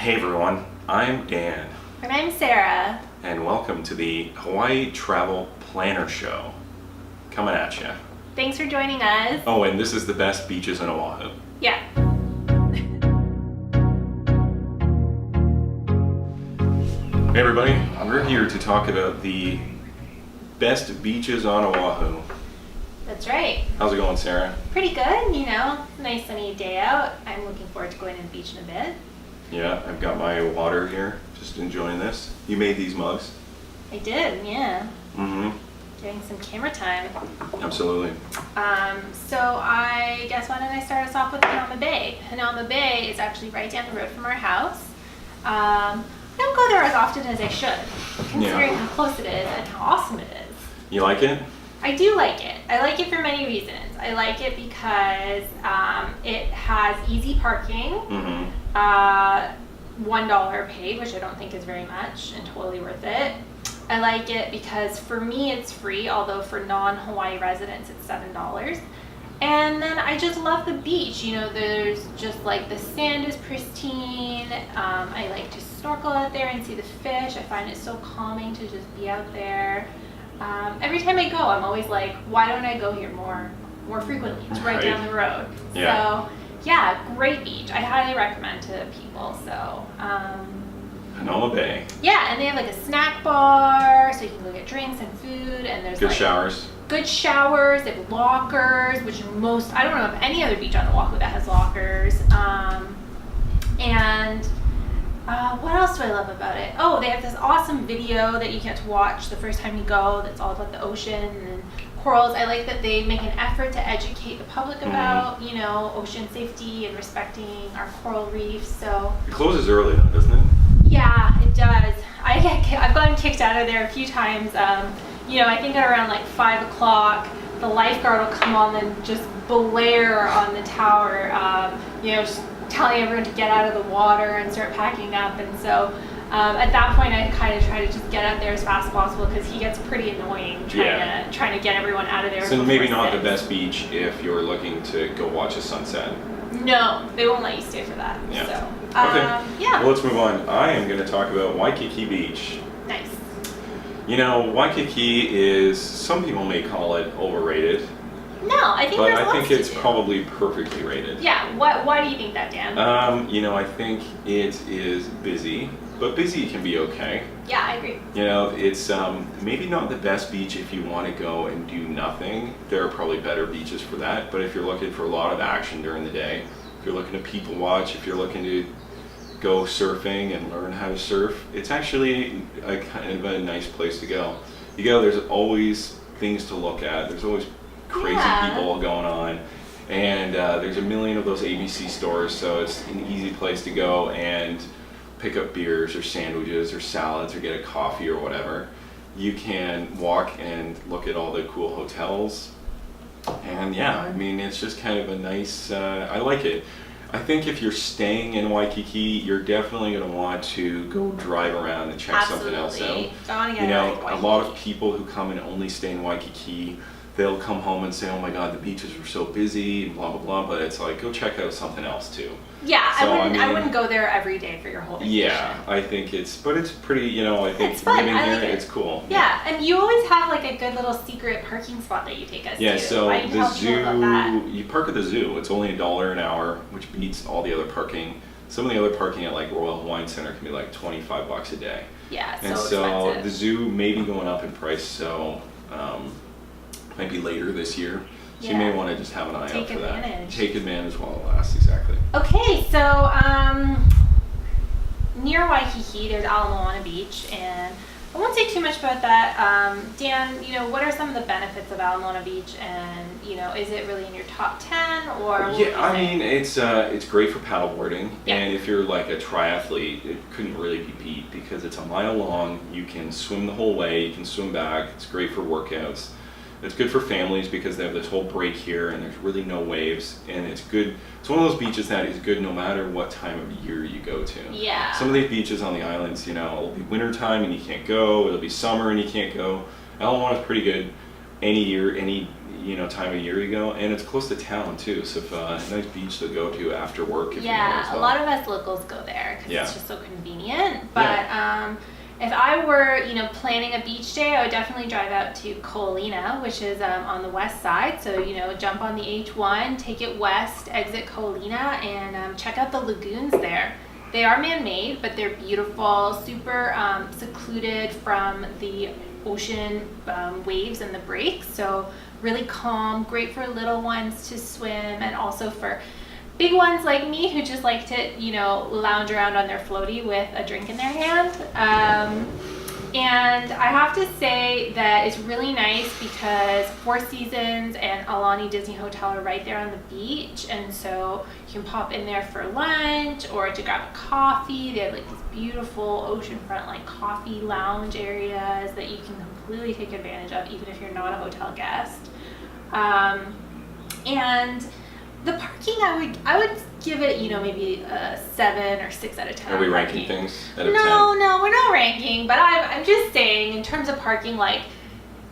Hey everyone, I'm Dan. And I'm Sarah. And welcome to the Hawaii Travel Planner Show. Coming at you. Thanks for joining us. Oh, and this is the best beaches in Oahu. Yeah. Hey everybody, we're here to talk about the best beaches on Oahu. That's right. How's it going, Sarah? Pretty good, nice sunny day out. I'm looking forward to going to the beach in a bit. Yeah, I've got my water here, just enjoying this. You made these mugs? I did, yeah. Mm-hmm. Getting some camera time. Absolutely. So I guess why don't I start us off with Kaanapali Bay. Kaanapali Bay is actually right down the road from our house. I don't go there as often as I should, considering how close it is and how awesome it is. You like it? I do like it. I like it for many reasons. I like it because it has easy parking, $1 paid, which I don't think is very much and totally worth it. I like it because for me it's free, although for non-Hawaii residents it's $7. And then I just love the beach. There's just like the sand is pristine. I like to snorkel out there and see the fish. I find it so calming to just be out there. Every time I go, I'm always like, why don't I go here more frequently? It's right down the road. Yeah. So yeah, great beach. I highly recommend to people. So Kaanapali Bay. yeah, and they have like a snack bar, so you can go get drinks and food, and there's Good showers. Good showers. They have lockers, which I don't know of any other beach on Oahu that has lockers. What else do I love about it? Oh, they have this awesome video that you get to watch the first time you go that's all about the ocean and corals. I like that they make an effort to educate the public about, ocean safety and respecting our coral reefs. So It closes early though, doesn't it? yeah, it does. I've gotten kicked out of there a few times. I think at around like 5 o'clock, the lifeguard will come on and just blare on the tower, just telling everyone to get out of the water and start packing up. And so at that point, I kind of try to just get out there as fast as possible because he gets pretty annoying trying to get everyone out of there. So maybe not the best beach if you're looking to go watch a sunset. No, they won't let you stay for that. Yeah. So, Okay. yeah. Well, let's move on. I am going to talk about Waikiki Beach. Nice. Waikiki is, some people may call it overrated. No, I think but there's I lots think to it's do. probably perfectly rated. Yeah. Why do you think that, Dan? I think it is busy, but busy can be okay. Yeah, I agree. It's maybe not the best beach if you want to go and do nothing. There are probably better beaches for that. But if you're looking for a lot of action during the day, if you're looking to people watch, if you're looking to go surfing and learn how to surf, it's actually a kind of a nice place to go. You go, there's always things to look at. There's always crazy people going on. And there's a million of those ABC stores, so it's an easy place to go and pick up beers or sandwiches or salads or get a coffee or whatever. You can walk and look at all the cool hotels. And it's just kind of a nice, I like it. I think if you're staying in Waikiki, you're definitely going to want to go drive around and check something else out. A lot of people who come and only stay in Waikiki, they'll come home and say, oh my God, the beaches were so busy, and blah, blah, blah, but it's like, go check out something else too. Yeah, so, I wouldn't go there every day for your whole vacation. Yeah, I think it's pretty, I think it's fun. living here, it's cool. Yeah, and you always have like a good little secret parking spot that you take us to. Yeah, so Why don't you the tell people about that? zoo, you park at the zoo, it's only $1 an hour, which beats all the other parking. Some of the other parking at like Royal Hawaiian Center can be like $25 a day. Yeah, and so expensive. The zoo may be going up in price, so might be later this year. So you may want to just have an eye out for that. Take advantage while it lasts, exactly. Okay, so near Waikiki, there's Moana Beach, and I won't say too much about that. Dan, what are some of the benefits of Moana Beach, and is it really in your top 10 or? Yeah, it's great for paddleboarding, and if you're like a triathlete, it couldn't really be beat because it's a mile long. You can swim the whole way, you can swim back. It's great for workouts. It's good for families because they have this whole break here and there's really no waves, and it's good. It's one of those beaches that is good no matter what time of year you go to. Yeah. Some of these beaches on the islands, it'll be winter time and you can't go. It'll be summer and you can't go. Ala is pretty good any year, any time of year you go, and it's close to town too. So if a nice beach to go to after work. If yeah, as well. A lot of us locals go there because Yeah. it's just so convenient. But if I were, planning a beach day, I would definitely drive out to Ko'olina, which is on the west side. So, jump on the H1, take it west, exit Ko'olina, and check out the lagoons there. They are man-made, but they're beautiful, super secluded from the ocean waves and the breaks. So really calm, great for little ones to swim, and also for big ones like me who just like to, lounge around on their floaty with a drink in their hand. And I have to say that it's really nice because Four Seasons and Aulani Disney Hotel are right there on the beach, and so you can pop in there for lunch or to grab a coffee. They have like these beautiful oceanfront like coffee lounge areas that you can completely take advantage of even if you're not a hotel guest. And the parking, I would give it, maybe a 7 or 6 out of 10. Are we ranking things out of 10? No, we're not ranking, but I'm just saying in terms of parking, like,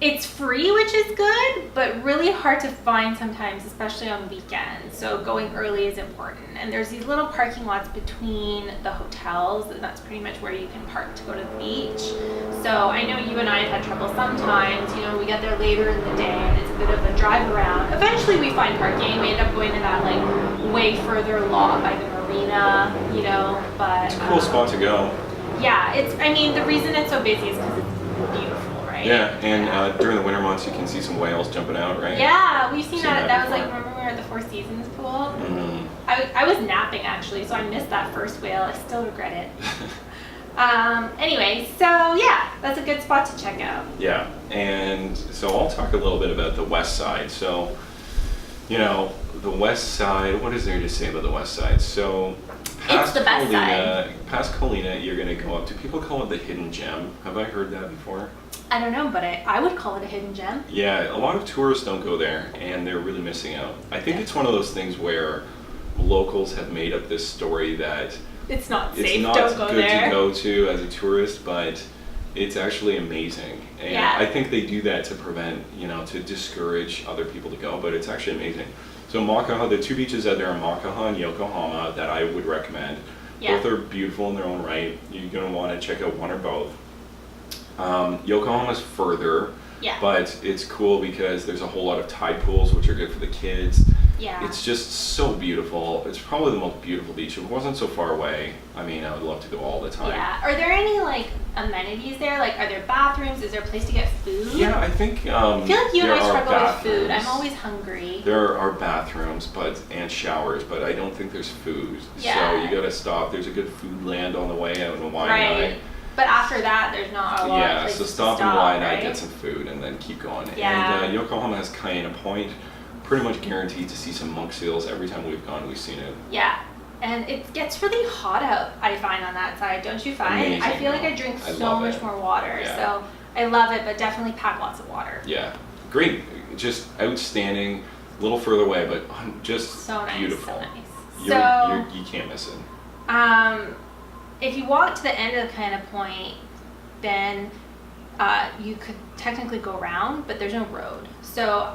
it's free, which is good, but really hard to find sometimes, especially on weekends. So going early is important. And there's these little parking lots between the hotels, and that's pretty much where you can park to go to the beach. So I know you and I have had trouble sometimes. We get there later in the day, and it's a bit of a drive around. Eventually we find parking. We end up going to that like way further lot by the marina, but It's a cool spot to go. Yeah, the reason it's so busy is because it's beautiful. Yeah, and during the winter months, you can see some whales jumping out, right? Yeah, we've seen that. That was before. like, remember we were at the Four Seasons pool? Mm-hmm. I was napping actually, so I missed that first whale. I still regret it. Anyway, so yeah, that's a good spot to check out. Yeah, and so I'll talk a little bit about the west side. So, the west side, what is there to say about the west side? So, It's the best side. Past Ko'olina, you're going to go up to, people call it the hidden gem. Have I heard that before? I don't know, but I would call it a hidden gem. Yeah, a lot of tourists don't go there, and they're really missing out. I think it's one of those things where locals have made up this story that it's not safe, it's not don't go good there. to go to as a tourist, but it's actually amazing. And I think they do that to prevent, to discourage other people to go, but it's actually amazing. So Makaha, the two beaches out there are Makaha and Yokohama that I would recommend. Yeah. Both are beautiful in their own right. You're going to want to check out one or both. Yokohama's further, but it's cool because there's a whole lot of tide pools, which are good for the kids. Yeah. It's just so beautiful. It's probably the most beautiful beach. If it wasn't so far away, I would love to go all the time. Yeah. Are there any like amenities there? Like, are there bathrooms? Is there a place to get food? Yeah, I think. I feel like you and I struggle with food. bathrooms. I'm always hungry. There are bathrooms, and showers, but I don't think there's food. Yeah. So you gotta stop. There's a good food land on the way out in Waianae. Right. But after that, there's not a lot of places so stop to in Waianae, right? get some food, and then keep going. Yeah. And Yokohama has Kaena Point. Pretty much guaranteed to see some monk seals. Every time we've gone, we've seen it. Yeah. And it gets really hot out, I find, on that side, don't you find? Amazing. I feel like I drink so much more water. Yeah. So I love it, but definitely pack lots of water. Yeah. Great. Just outstanding. A little further away, but just so nice, beautiful. So nice. You can't miss it. If you walk to the end of Kaanapali Point, then you could technically go around, but there's no road. So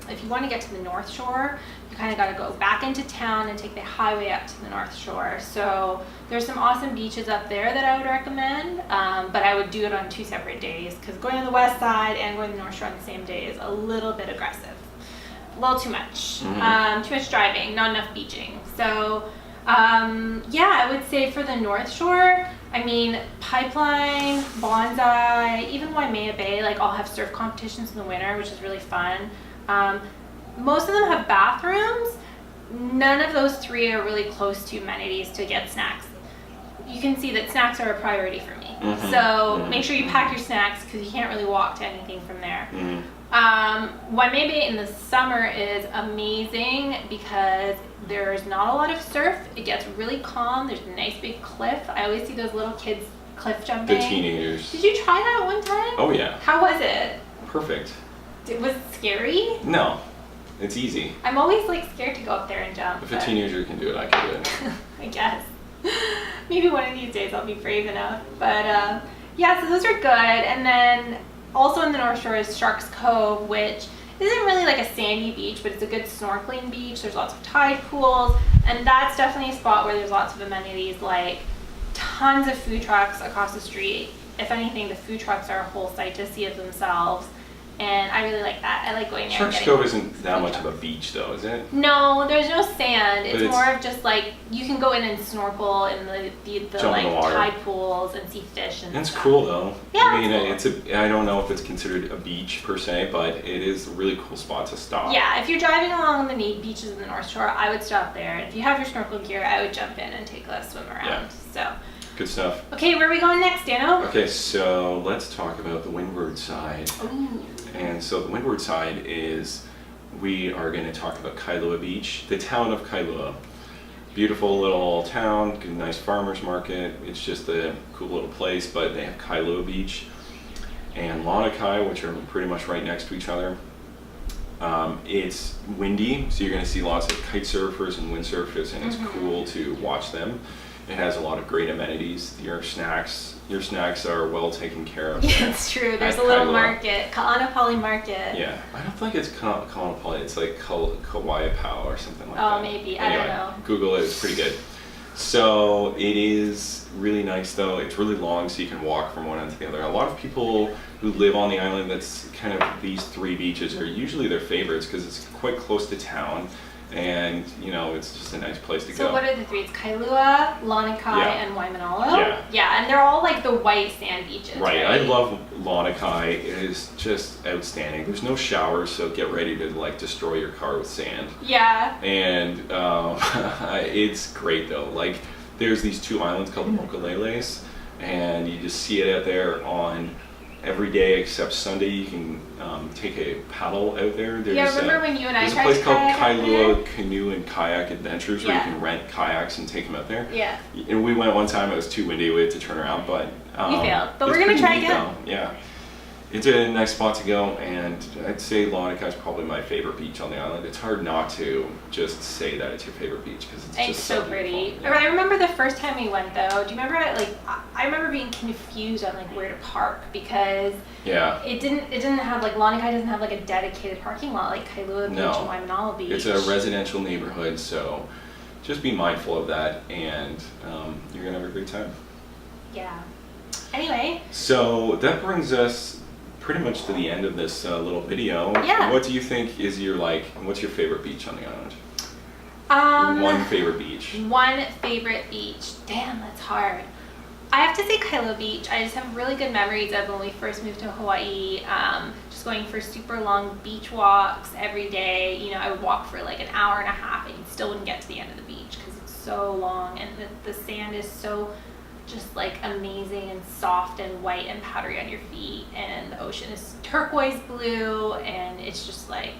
if you want to get to the North Shore, you kind of got to go back into town and take the highway up to the North Shore. So there's some awesome beaches up there that I would recommend, but I would do it on 2 separate days because going to the west side and going to the North Shore on the same day is a little bit aggressive. A little too much. Mm-hmm. Too much driving, not enough beaching. So I would say for the North Shore, Pipeline, Bonsai, even Waimea Bay, all have surf competitions in the winter, which is really fun. Most of them have bathrooms. None of those 3 are really close to amenities to get snacks. You can see that snacks are a priority for me. Mm-hmm. So make sure you pack your snacks because you can't really walk to anything from there. Waimea Bay in the summer is amazing because there's not a lot of surf. It gets really calm. There's a nice big cliff. I always see those little kids cliff jumping. The teenagers. Did you try that one time? Oh yeah. How was it? Perfect. Was it scary? No, it's easy. I'm always scared to go up there and jump. If a teenager can do it, I can do it. I guess. Maybe one of these days I'll be brave enough. But so those are good. And then also in the North Shore is Sharks Cove, which isn't really like a sandy beach, but it's a good snorkeling beach. There's lots of tide pools, and that's definitely a spot where there's lots of amenities like tons of food trucks across the street. If anything, the food trucks are a whole sight to see of themselves. And I really like that. I like going there. Shark's Cove isn't that much of a beach though, is it? No, there's no sand. It's But it's- more of just like, you can go in and snorkel in the Jump in the water. tide pools and see fish and It's stuff. cool though. Yeah, I mean, it's cool. I don't know if it's considered a beach per se, but it is a really cool spot to stop. Yeah, if you're driving along the beaches in the North Shore, I would stop there. If you have your snorkel gear, I would jump in and take a swim around. Yeah. So, Good stuff. okay, where are we going next, Dano? Okay, so let's talk about the windward side. Ooh. And so the windward side is, we are going to talk about Kailua Beach, the town of Kailua. Beautiful little town, good, nice farmer's market. It's just a cool little place, but they have Kailua Beach and Lanikai, which are pretty much right next to each other. It's windy, so you're going to see lots of kite surfers and windsurfers, and it's cool to watch them. It has a lot of great amenities. Your snacks are well taken care of. Yeah, it's true. There's at a little Kailua. market, Kaanapali Market. Yeah, I don't think it's Kaanapali. It's like Kauai Pau or something like that. Oh, maybe. I don't know. Google it. It's pretty good. So it is really nice though. It's really long, so you can walk from one end to the other. A lot of people who live on the island, that's kind of these three beaches are usually their favorites because it's quite close to town. And, you know, it's just a nice place to go. So what are the three? It's Kailua, Lanikai, Yeah. and Waimanalo? Yeah. Yeah, and they're all like the white sand beaches, Right, I love Lanikai. It is just outstanding. There's no showers, so get ready to like destroy your car with sand. Yeah. And it's great though. Like, there's these two islands called the Mokaleles, and you just see it out there on every day except Sunday. You can take a paddle out there. There's, Yeah, remember when you and I there's a tried place to called kayak out Kailua there? Canoe and Kayak Adventures where Yeah. you can rent kayaks and take them out there. Yeah. And we went one time, it was too windy, we had to turn around, but We failed, but it's we're gonna pretty try neat, again. though. Yeah. It's a nice spot to go, and I'd say Lanikai is probably my favorite beach on the island. It's hard not to just say that it's your favorite beach because it's It's just so pretty. beautiful. Yeah. I remember the first time we went though. Do you remember I remember being confused on like where to park because Yeah. it didn't have like Lanikai doesn't have like a dedicated parking lot like Kailua Beach No. and Waimanalo Beach. It's a residential neighborhood, so just be mindful of that, and you're gonna have a great time. Yeah. Anyway, So that brings us pretty much to the end of this little video. Yeah. What do you think is what's your favorite beach on the island? One favorite beach. One favorite beach. Damn, that's hard. I have to say Kailua Beach. I just have really good memories of when we first moved to Hawaii. Just going for super long beach walks every day. You know, I would walk for like an hour and a half and you still wouldn't get to the end of the beach because it's so long and the sand is so just like amazing and soft and white and powdery on your feet, and the ocean is turquoise blue and it's just like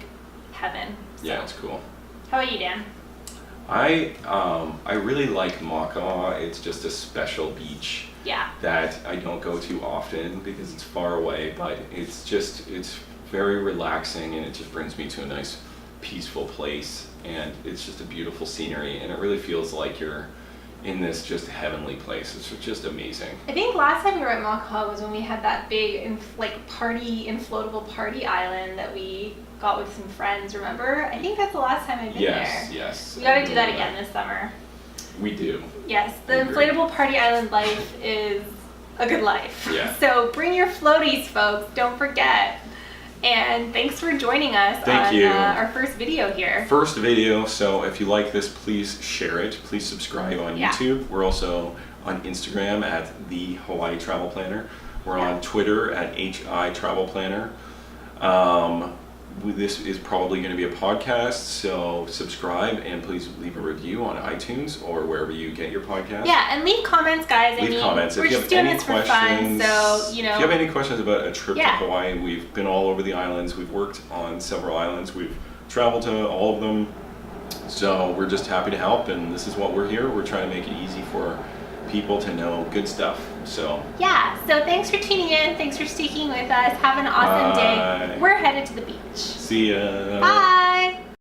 heaven. So, Yeah, it's cool. how about you, Dan? I really like Maka'a. It's just a special beach Yeah. that I don't go to often because it's far away, but it's very relaxing, and it just brings me to a nice peaceful place, and it's just a beautiful scenery, and it really feels like you're in this just heavenly place. It's just amazing. I think last time we were at Maka'a was when we had that big inflatable party island that we got with some friends, remember? I think that's the last time I've been Yes, there. yes. We gotta I do that remember again this summer. We do. Yes, the I agree. inflatable party island life is a good life. Yeah. So bring your floaties, folks, don't forget. And thanks for joining us Thank on you. Our first video here. First video, so if you like this, please share it. Please subscribe on Yeah. YouTube. We're also on Instagram at The Hawaii Travel Planner. We're on Twitter at HI Travel Planner. This is probably going to be a podcast, so subscribe and please leave a review on iTunes or wherever you get your podcast. Yeah, and leave comments, guys. Leave comments. We're If you just have doing any this for fun, questions, so, you know. if you have any questions about a trip Yeah. to Hawaii, we've been all over the islands. We've worked on several islands. We've traveled to all of them. So we're just happy to help, and this is what we're here. We're trying to make it easy for people to know good stuff. So Yeah, so thanks for tuning in. Thanks for sticking with us. Have an awesome Bye. day. We're headed to the beach. see ya. Bye.